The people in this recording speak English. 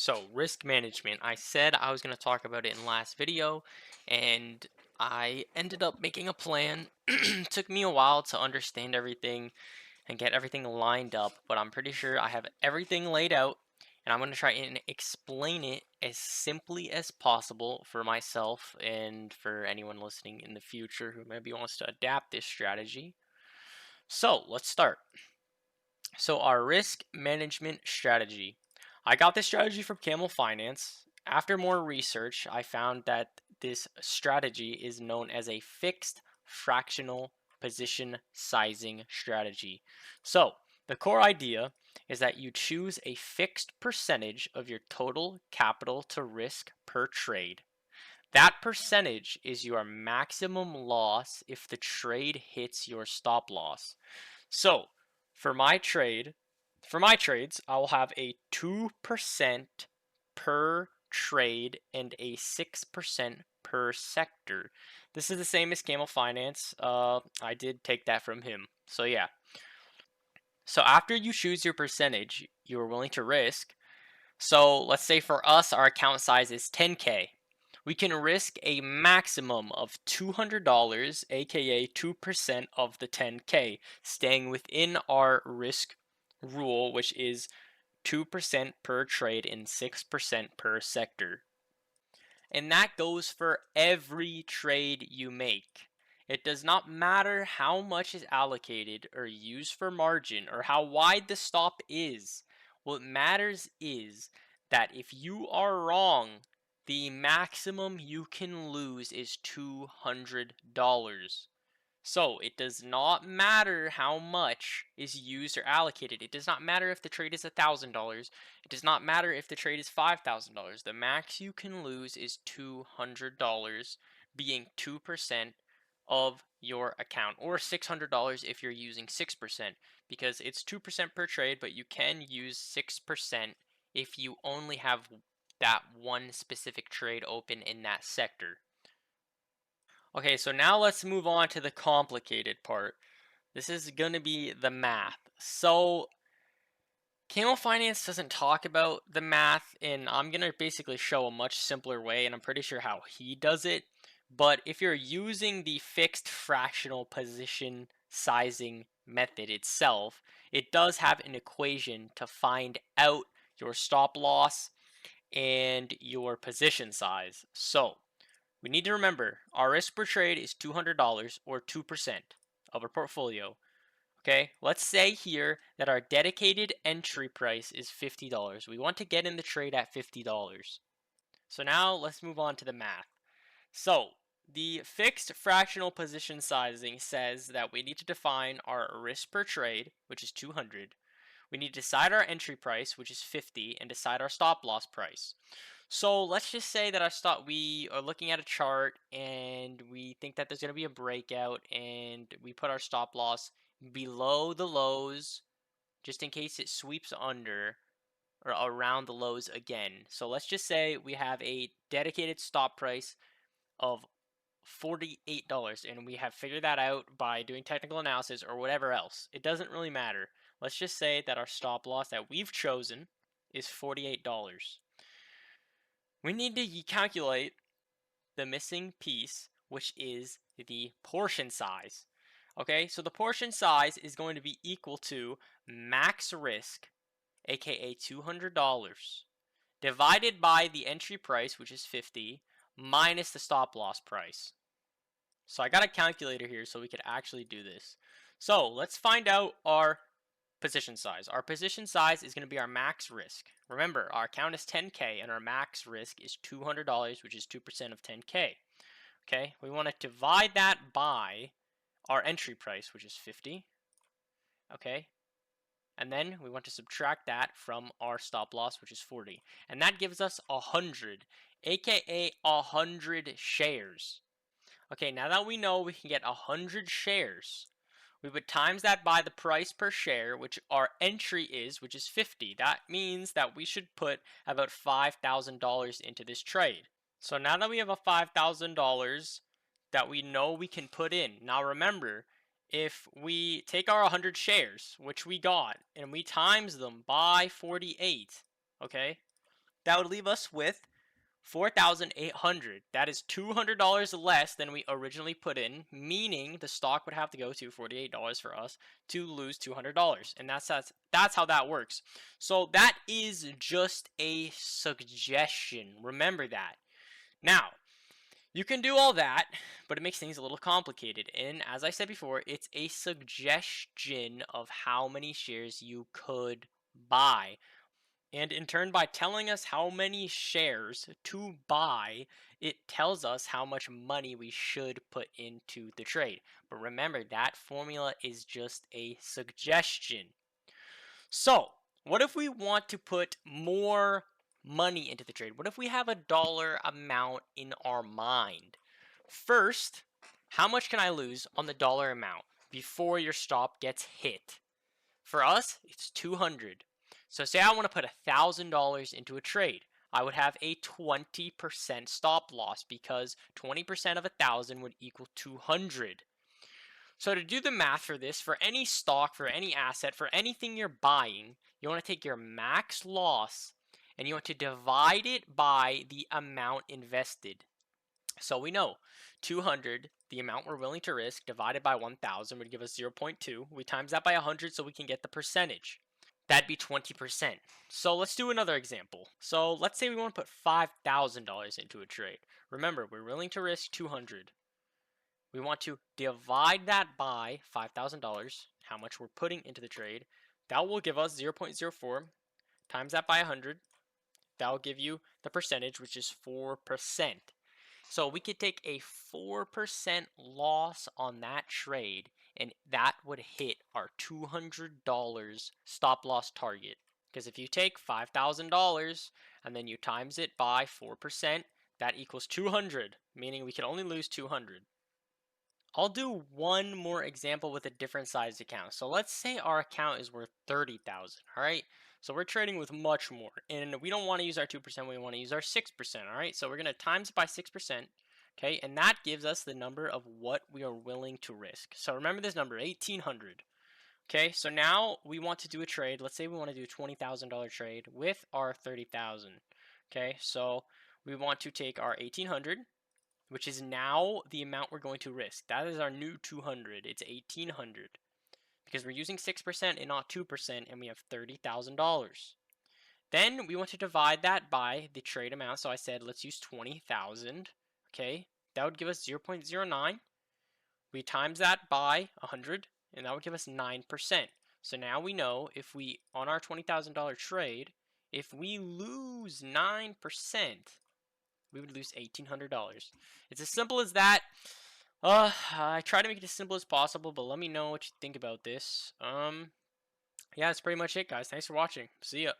So, risk management. I said I was going to talk about it in last video, and I ended up making a plan. Took me a while to understand everything and get everything lined up, but I'm pretty sure I have everything laid out, and I'm going to try and explain it as simply as possible for myself and for anyone listening in the future who maybe wants to adapt this strategy. So, let's start. So, our risk management strategy. I got this strategy from Camel Finance. After more research, I found that this strategy is known as a fixed fractional position sizing strategy. So, the core idea is that you choose a fixed percentage of your total capital to risk per trade. That percentage is your maximum loss if the trade hits your stop loss. So, for my trade, for my trades, I will have a 2% per trade and a 6% per sector. This is the same as Camel Finance. I did take that from him. So yeah. So after you choose your percentage you are willing to risk, so let's say for us our account size is 10K. We can risk a maximum of $200, aka 2% of the 10K, staying within our risk rule, which is 2% per trade and 6% per sector. And that goes for every trade you make. It does not matter how much is allocated or used for margin or how wide the stop is. What matters is that if you are wrong, the maximum you can lose is $200. So it does not matter how much is used or allocated. It does not matter if the trade is $1,000. It does not matter if the trade is $5,000. The max you can lose is $200, being 2% of your account, or $600 if you're using 6%, because it's 2% per trade, but you can use 6% if you only have that one specific trade open in that sector. Okay, so now let's move on to the complicated part. This is going to be the math. So, Camel Finance doesn't talk about the math, and I'm going to basically show a much simpler way, and I'm pretty sure how he does it. But if you're using the fixed fractional position sizing method itself, it does have an equation to find out your stop loss and your position size. So, we need to remember our risk per trade is $200 or 2% of our portfolio. Okay, let's say here that our dedicated entry price is $50. We want to get in the trade at $50. So now let's move on to the math. So the fixed fractional position sizing says that we need to define our risk per trade, which is 200. We need to decide our entry price, which is 50, and decide our stop loss price. So let's just say that we are looking at a chart and we think that there's going to be a breakout, and we put our stop loss below the lows just in case it sweeps under or around the lows again. So let's just say we have a dedicated stop price of $48, and we have figured that out by doing technical analysis or whatever else. It doesn't really matter. Let's just say that our stop loss that we've chosen is $48. We need to calculate the missing piece, which is the portion size. Okay, so the portion size is going to be equal to max risk, aka $200, divided by the entry price, which is 50, minus the stop loss price. So I got a calculator here so we could actually do this. So let's find out our position size. Our position size is going to be our max risk. Remember, our account is 10K and our max risk is $200, which is 2% of 10K. Okay, we want to divide that by our entry price, which is 50. Okay, and then we want to subtract that from our stop loss, which is 40. And that gives us 100, aka 100 shares. Okay, now that we know we can get 100 shares, we would times that by the price per share, which our entry is, which is 50. That means that we should put about $5,000 into this trade. So now that we have a $5,000 that we know we can put in. Now remember, if we take our 100 shares, which we got, and we times them by 48, okay? That would leave us with 4,800. That is $200 less than we originally put in, meaning the stock would have to go to $48 for us to lose $200. And that's how that works. So that is just a suggestion. Remember that. Now, you can do all that, but it makes things a little complicated. And as I said before, it's a suggestion of how many shares you could buy. And in turn, by telling us how many shares to buy, it tells us how much money we should put into the trade. But remember, that formula is just a suggestion. So, what if we want to put more money into the trade? What if we have a dollar amount in our mind? First, how much can I lose on the dollar amount before your stop gets hit? For us, it's 200. So say I want to put $1,000 into a trade. I would have a 20% stop loss because 20% of 1,000 would equal 200. So to do the math for this, for any stock, for any asset, for anything you're buying, you want to take your max loss and you want to divide it by the amount invested. So we know 200, the amount we're willing to risk, divided by 1,000 would give us 0.2. We times that by 100 so we can get the percentage. That'd be 20%. So let's do another example. So let's say we want to put $5,000 into a trade. Remember, we're willing to risk 200. We want to divide that by $5,000, how much we're putting into the trade. That will give us 0.04, times that by 100. That will give you the percentage, which is 4%. So we could take a 4% loss on that trade, and that would hit our $200 stop loss target. Because if you take $5,000 and then you times it by 4%, that equals 200, meaning we can only lose 200. I'll do one more example with a different sized account. So let's say our account is worth 30,000, all right? So we're trading with much more, and we don't want to use our 2%, we want to use our 6%, all right? So we're going to times it by 6%, okay? And that gives us the number of what we are willing to risk. So remember this number, 1,800. Okay, so now we want to do a trade. Let's say we want to do a $20,000 trade with our 30,000. Okay, so we want to take our 1,800, which is now the amount we're going to risk. That is our new 200. It's 1,800 because we're using 6% and not 2%, and we have $30,000. Then we want to divide that by the trade amount. So I said let's use 20,000. Okay, that would give us 0.09. We times that by 100, and that would give us 9%. So now we know if we, on our $20,000 trade, if we lose 9%, we would lose $1,800. It's as simple as that. I try to make it as simple as possible, but let me know what you think about this. Yeah, that's pretty much it, guys. Thanks for watching. See ya.